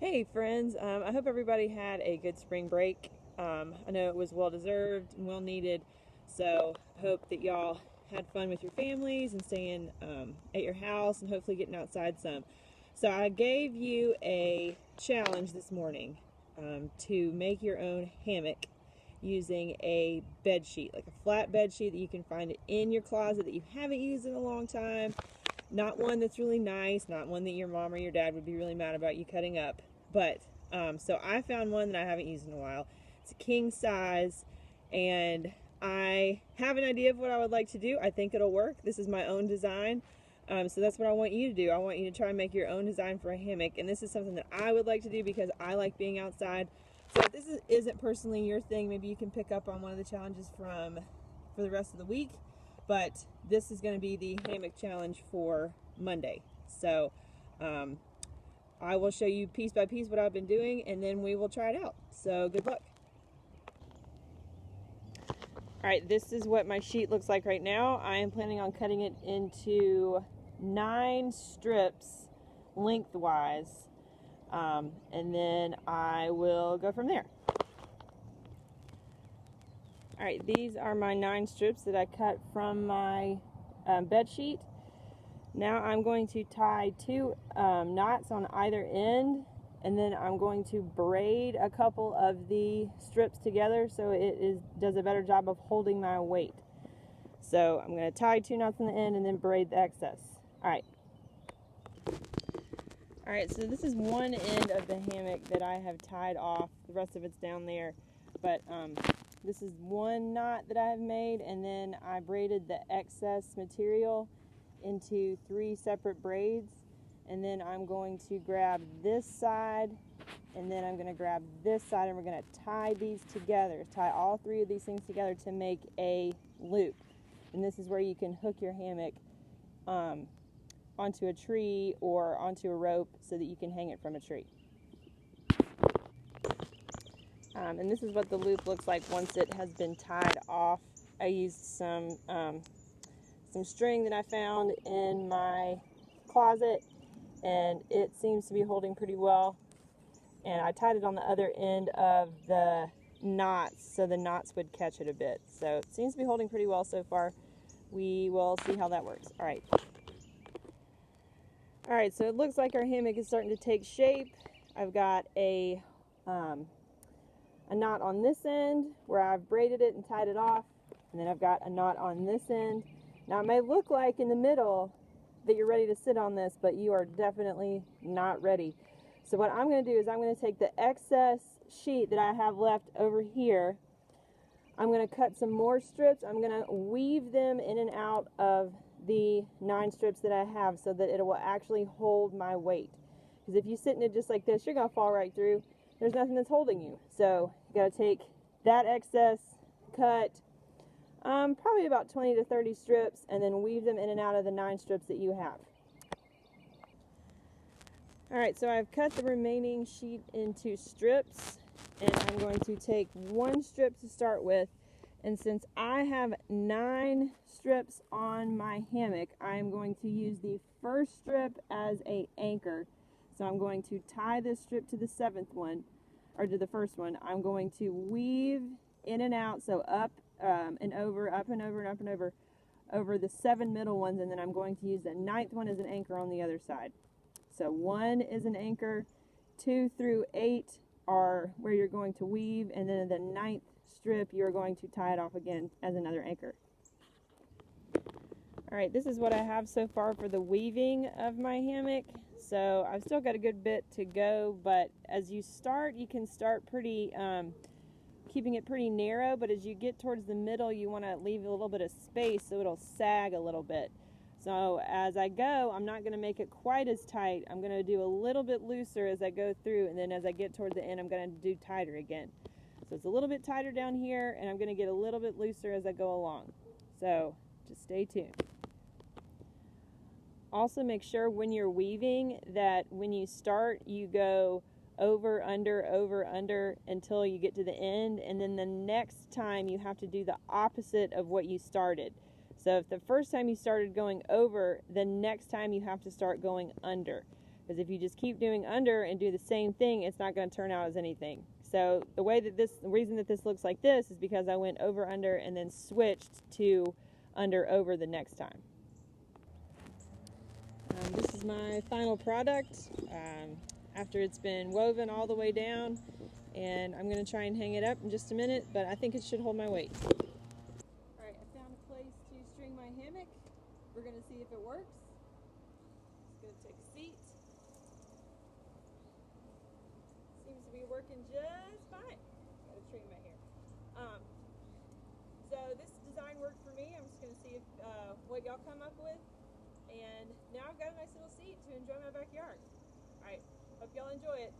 Hey friends, I hope everybody had a good spring break. I know it was well deserved and well needed, so I hope that y'all had fun with your families and staying at your house and hopefully getting outside some. So I gave you a challenge this morning to make your own hammock using a bed sheet, like a flat bed sheet that you can find in your closet that you haven't used in a long time. Not one that's really nice, not one that your mom or your dad would be really mad about you cutting up. But so I found one that I haven't used in a while. It's a king size, and I have an idea of what I would like to do. I think it'll work. This is my own design. So that's what I want you to do. I want you to try and make your own design for a hammock. And this is something that I would like to do because I like being outside. So if this isn't personally your thing, maybe you can pick up on one of the challenges for the rest of the week. But this is going to be the hammock challenge for Monday. So I will show you piece by piece what I've been doing, and then we will try it out. So good luck. All right, this is what my sheet looks like right now. I am planning on cutting it into 9 strips lengthwise, and then I will go from there. All right, these are my 9 strips that I cut from my bed sheet. Now I'm going to tie 2 knots on either end, and then I'm going to braid a couple of the strips together so it does a better job of holding my weight. So I'm going to tie 2 knots on the end and then braid the excess. Alright, so this is one end of the hammock that I have tied off. The rest of it's down there. But this is one knot that I have made, and then I braided the excess material into 3 separate braids, and then I'm going to grab this side, and then I'm going to grab this side, and we're going to tie these together, tie all 3 of these things together to make a loop. And this is where you can hook your hammock onto a tree or onto a rope so that you can hang it from a tree. And this is what the loop looks like once it has been tied off. I used some string that I found in my closet, and it seems to be holding pretty well. And I tied it on the other end of the knots so the knots would catch it a bit. So it seems to be holding pretty well so far. We will see how that works. All right, so it looks like our hammock is starting to take shape. I've got a knot on this end where I've braided it and tied it off, and then I've got a knot on this end. Now it may look like in the middle that you're ready to sit on this, but you are definitely not ready. So what I'm going to do is I'm going to take the excess sheet that I have left over here. I'm going to cut some more strips. I'm going to weave them in and out of the 9 strips that I have so that it will actually hold my weight. Because if you sit in it just like this, you're going to fall right through. There's nothing that's holding you. So you got to take that excess, cut probably about 20 to 30 strips, and then weave them in and out of the 9 strips that you have. Alright, so I've cut the remaining sheet into strips, and I'm going to take 1 strip to start with, and since I have 9 strips on my hammock, I'm going to use the first strip as an anchor. So I'm going to tie this strip to the 7th one, or to the first one. I'm going to weave in and out, so up and over, up and over, and up and over the 7 middle ones, and then I'm going to use the 9th one as an anchor on the other side. So 1 is an anchor, 2 through 8 are where you're going to weave, and then the 9th strip you're going to tie it off again as another anchor. Alright, this is what I have so far for the weaving of my hammock. So I've still got a good bit to go, but as you start, you can start pretty keeping it pretty narrow, but as you get towards the middle, you want to leave a little bit of space so it'll sag a little bit. So as I go, I'm not going to make it quite as tight. I'm going to do a little bit looser as I go through, and then as I get towards the end, I'm going to do tighter again. So it's a little bit tighter down here, and I'm going to get a little bit looser as I go along. So just stay tuned. Also make sure when you're weaving that when you start, you go over, under until you get to the end, and then the next time you have to do the opposite of what you started. So if the first time you started going over, the next time you have to start going under. Because if you just keep doing under and do the same thing, it's not going to turn out as anything. So the reason that this looks like this is because I went over under and then switched to under over the next time. This is my final product after it's been woven all the way down, and I'm going to try and hang it up in just a minute, but I think it should hold my weight. Alright, I found a place to string my hammock. We're going to see if it works. Just going to take a seat. Seems to be working just fine. Got a tree in my hair. So this design worked for me. I'm just going to see if what y'all come up with. And now I've got a nice little seat to enjoy my backyard. Alright, hope y'all enjoy it.